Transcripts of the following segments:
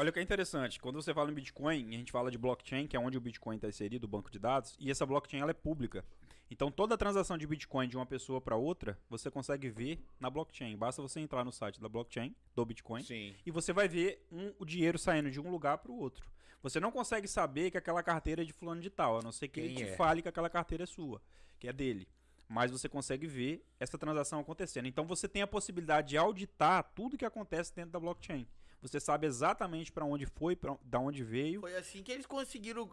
Olha o que é interessante, quando você fala em Bitcoin, a gente fala de blockchain, que é onde o Bitcoin está inserido, o banco de dados, e essa blockchain ela é pública. Então toda a transação de Bitcoin de uma pessoa para outra, você consegue ver na blockchain. Basta você entrar no site da blockchain, do Bitcoin, Sim. e você vai ver o dinheiro saindo de um lugar para o outro. Você não consegue saber que aquela carteira é de fulano de tal, a não ser que ele te fale que aquela carteira é sua, que é dele. Mas você consegue ver essa transação acontecendo. Então você tem a possibilidade de auditar tudo que acontece dentro da blockchain. Você sabe exatamente para onde foi, da onde veio. Foi assim que eles conseguiram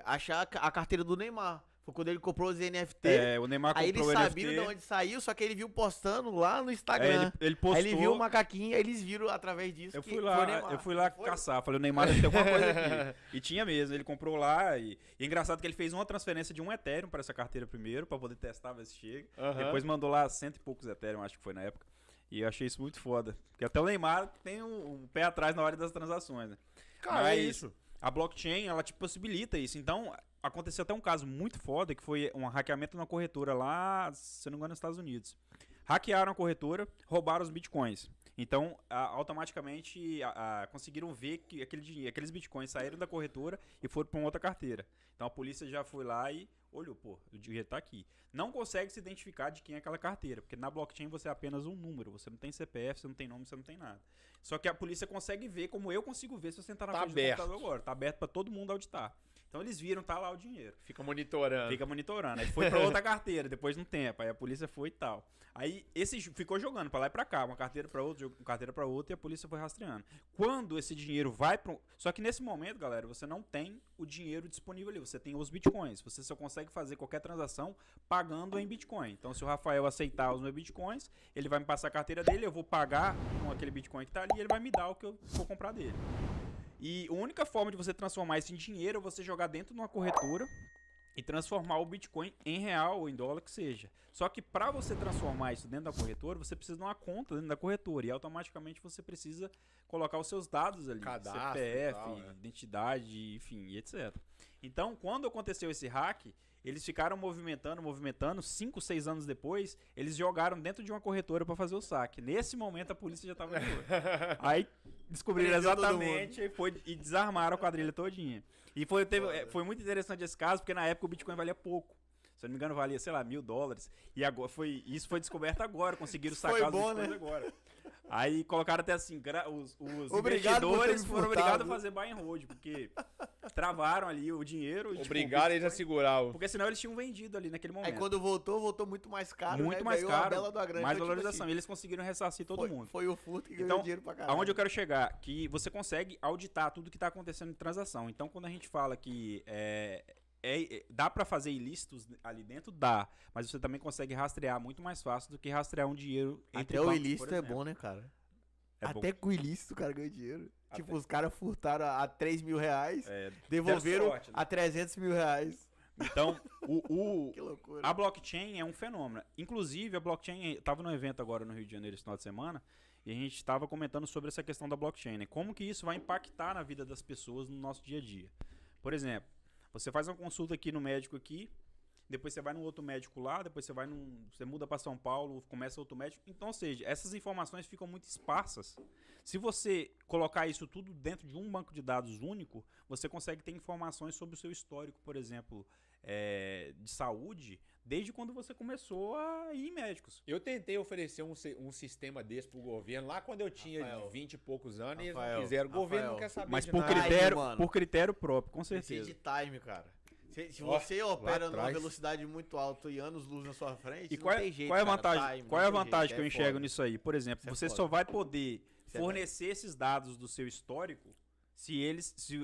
achar a carteira do Neymar. Foi quando ele comprou os NFT. O Neymar aí comprou eles o sabiam NFT. de onde saiu, só que ele viu postando lá no Instagram. Ele postou. Aí ele viu o macaquinho, aí eles viram através disso Eu que fui foi o lá, Neymar. eu fui lá caçar. Falei, o Neymar deve ter alguma coisa aqui. E tinha mesmo, ele comprou lá. E é engraçado que ele fez uma transferência de um Ethereum para essa carteira primeiro, para poder testar, ver se chega. Depois mandou lá 100 e poucos Ethereum, acho que foi na época. E eu achei isso muito foda. Porque até o Neymar tem um pé atrás na hora das transações, né? Cara, mas é isso. A blockchain, ela te possibilita isso. Então, aconteceu até um caso muito foda, que foi um hackeamento na corretora lá, se não me engano, nos Estados Unidos. Hackearam a corretora, roubaram os bitcoins. Então, automaticamente, conseguiram ver que aqueles bitcoins saíram da corretora e foram para uma outra carteira. Então, a polícia já foi lá e olhou, pô, o dinheiro tá aqui. Não consegue se identificar de quem é aquela carteira, porque na blockchain você é apenas um número, você não tem CPF, você não tem nome, você não tem nada. Só que a polícia consegue ver, como eu consigo ver se você entrar na frente do computador agora. Tá aberto para todo mundo auditar. Então eles viram, tá lá o dinheiro. Fica monitorando. Aí foi pra outra carteira, depois de um tempo. Aí a polícia foi e tal. Aí esse ficou jogando pra lá e pra cá, uma carteira pra outra, uma carteira pra outra, e a polícia foi rastreando. Quando esse dinheiro vai pra... Só que nesse momento, galera, você não tem o dinheiro disponível ali. Você tem os bitcoins. Você só consegue fazer qualquer transação pagando em bitcoin. Então se o Rafael aceitar os meus bitcoins, ele vai me passar a carteira dele, eu vou pagar com aquele bitcoin que tá ali, e ele vai me dar o que eu for comprar dele. E a única forma de você transformar isso em dinheiro é você jogar dentro de uma corretora e transformar o Bitcoin em real ou em dólar que seja. Só que para você transformar isso dentro da corretora, você precisa de uma conta dentro da corretora e automaticamente você precisa colocar os seus dados ali, Cadastro, CPF, tal, né? identidade, enfim, e etc. Então, quando aconteceu esse hack, eles ficaram movimentando, 5, 6 anos depois, eles jogaram dentro de uma corretora para fazer o saque. Nesse momento, a polícia já estava de olho. Aí descobriram exatamente e desarmaram a quadrilha todinha. E foi muito interessante esse caso, porque na época o Bitcoin valia pouco. Se eu não me engano, valia, sei lá, $1.000. E agora isso foi descoberto agora, conseguiram sacar os bitcoins agora. Aí colocaram até assim, os investidores foram obrigados a fazer buy and hold, porque travaram ali o dinheiro. Obrigaram eles a segurar. Porque senão eles tinham vendido ali naquele momento. Aí quando voltou muito mais caro, muito né? mais Ganhou caro, a bela da grande. mais Então, valorização. tipo assim, E eles conseguiram ressarcir todo mundo. Foi o furto que ganhou Então, dinheiro pra caralho. aonde eu quero chegar? Que você consegue auditar tudo que está acontecendo em transação. Então, quando a gente fala que dá para fazer ilícitos ali dentro? Dá. Mas você também consegue rastrear muito mais fácil do que rastrear um dinheiro entre Até o bancos, ilícito por é exemplo. bom, né, cara? É Até bom. com o ilícito o cara ganha dinheiro. Tipo, os caras furtaram a R$3 mil, É, devolveram deu sorte, né? a R$300 mil. Então, Que loucura. a blockchain é um fenômeno. Inclusive, a blockchain... Estava num evento agora no Rio de Janeiro esse final de semana e a gente estava comentando sobre essa questão da blockchain, né? Como que isso vai impactar na vida das pessoas no nosso dia a dia. Por exemplo, você faz uma consulta aqui no médico aqui, depois você vai num outro médico lá, depois você muda para São Paulo, começa outro médico. Então, ou seja, essas informações ficam muito esparsas. Se você colocar isso tudo dentro de um banco de dados único, você consegue ter informações sobre o seu histórico, por exemplo, de saúde, desde quando você começou a ir em médicos. Eu tentei oferecer um sistema desse pro governo lá quando eu tinha 20 e poucos anos e eles não quiseram. O governo não quer saber Mas de por nada. mano. por critério próprio, com Precisa certeza. de time, cara. Se Ó, você opera lá numa atrás. velocidade muito alta e anos-luz na sua frente, E não qual tem jeito, qual é a cara. vantagem, Time, qual é a não tem vantagem jeito, que eu é enxergo foda. nisso aí? Por exemplo, Isso é você foda. só vai poder Isso é fornecer esses dados do seu histórico se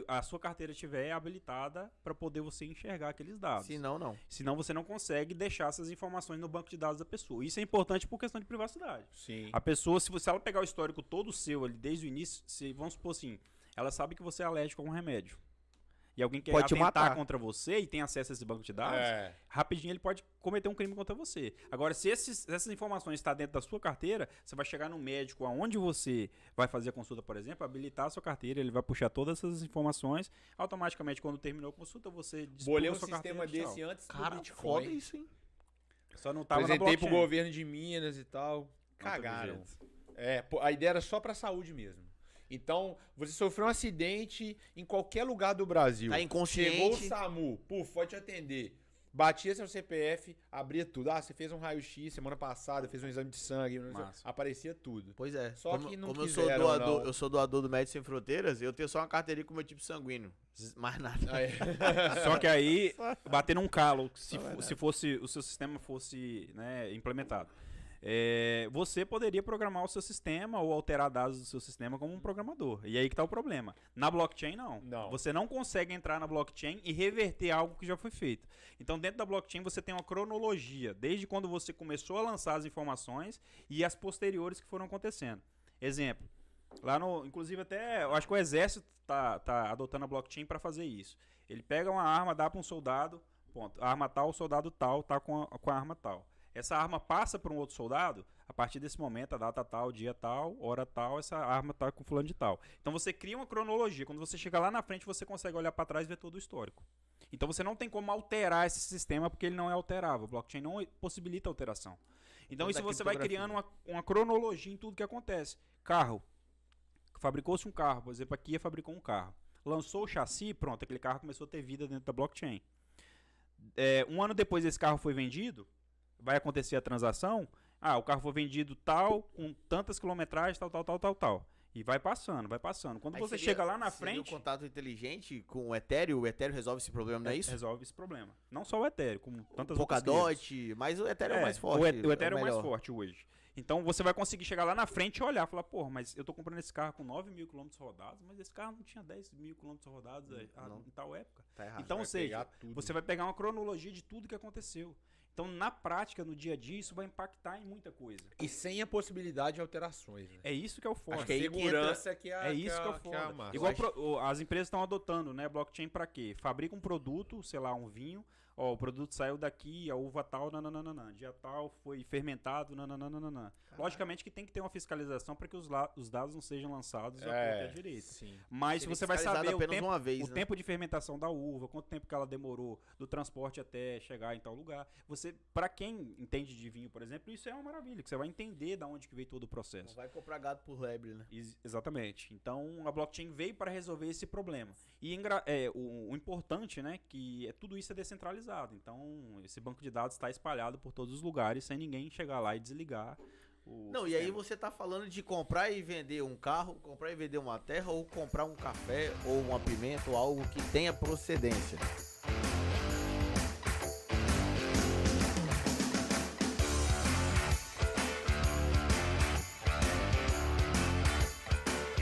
a sua carteira estiver habilitada para poder você enxergar aqueles dados. Se não, não. Senão você não consegue deixar essas informações no banco de dados da pessoa. Isso é importante por questão de privacidade. Sim. A pessoa, se ela pegar o histórico todo seu ali desde o início, vamos supor assim, ela sabe que você é alérgico a um remédio. E alguém quer Pode te atentar matar. contra você e tem acesso a esse banco de dados, É. rapidinho ele pode cometer um crime contra você. Agora, se essas informações estão dentro da sua carteira, você vai chegar no médico aonde você vai fazer a consulta, por exemplo, habilitar a sua carteira, ele vai puxar todas essas informações, automaticamente quando terminou a consulta, você Bolei um a sua sistema carteira, desse tchau. antes do Cara, Bitcoin. foda isso, hein? Só não tava na Apresentei pro blockchain. governo de Minas e tal. Não teve Cagaram. jeito. A ideia era só pra saúde mesmo. Então, você sofreu um acidente em qualquer lugar do Brasil. Tá inconsciente. Chegou o SAMU, pode te atender. Batia seu CPF, abria tudo. Você fez um raio-x semana passada, fez um exame de sangue, aparecia tudo. Pois é. Só que não como quiseram, eu sou doador do Médicos Sem Fronteiras, eu tenho só uma carteirinha com o meu tipo sanguíneo. Mais nada. Só que aí, bater num calo, se fosse, o seu sistema fosse, né, implementado. Você poderia programar o seu sistema ou alterar dados do seu sistema como um programador. E aí que tá o problema. Na blockchain, não. Você não consegue entrar na blockchain e reverter algo que já foi feito. Então, dentro da blockchain, você tem uma cronologia, desde quando você começou a lançar as informações e as posteriores que foram acontecendo. Exemplo, inclusive até, eu acho que o exército tá adotando a blockchain para fazer isso. Ele pega uma arma, dá para um soldado, ponto. A arma tal, o soldado tal, tá com a arma tal. Essa arma passa para um outro soldado, a partir desse momento, a data tal, dia tal, hora tal, essa arma tá com fulano de tal. Então você cria uma cronologia. Quando você chega lá na frente, você consegue olhar para trás e ver todo o histórico. Então você não tem como alterar esse sistema porque ele não é alterável. O blockchain não possibilita alteração. Então isso você vai criando uma cronologia em tudo que acontece. Carro. Fabricou-se um carro, por exemplo, a Kia fabricou um carro. Lançou o chassi, pronto, aquele carro começou a ter vida dentro da blockchain. Um ano depois esse carro foi vendido, vai acontecer a transação, o carro foi vendido tal, com tantas quilometragens, tal. E vai passando. Quando Aí você chega lá na frente... o contato inteligente com o Ethereum resolve esse problema, não é isso? Resolve esse problema. Não só o Ethereum, como tantas Polkadot, mas o Ethereum é o mais forte. O Ethereum é o mais forte hoje. Então você vai conseguir chegar lá na frente e olhar, falar, porra, mas eu tô comprando esse carro com 9.000 km rodados, mas esse carro não tinha 10.000 km rodados em tal época. Tá errado. Então, ou seja, você vai pegar uma cronologia de tudo que aconteceu. Então, na prática, no dia a dia, isso vai impactar em muita coisa. E sem a possibilidade de alterações. Né? É isso que é o forte. Acho que a segurança que é isso que é o forte. Igual as empresas estão adotando, né, blockchain para quê? Fabrica um produto, sei lá, um vinho, o produto saiu daqui, a uva tal, dia tal, foi fermentado, Logicamente que tem que ter uma fiscalização para que os dados não sejam lançados à torta direito. Sim. Mas você vai saber o né? tempo de fermentação da uva, quanto tempo que ela demorou do transporte até chegar em tal lugar. Para quem entende de vinho, por exemplo, isso é uma maravilha, que você vai entender de onde que veio todo o processo. Não vai comprar gado por lebre, né? Exatamente. Então, a blockchain veio para resolver esse problema. E o importante, né, que tudo isso é descentralizado. Então, esse banco de dados está espalhado por todos os lugares, sem ninguém chegar lá e desligar o sistema. E aí você tá falando de comprar e vender um carro, comprar e vender uma terra, ou comprar um café, ou uma pimenta, ou algo que tenha procedência.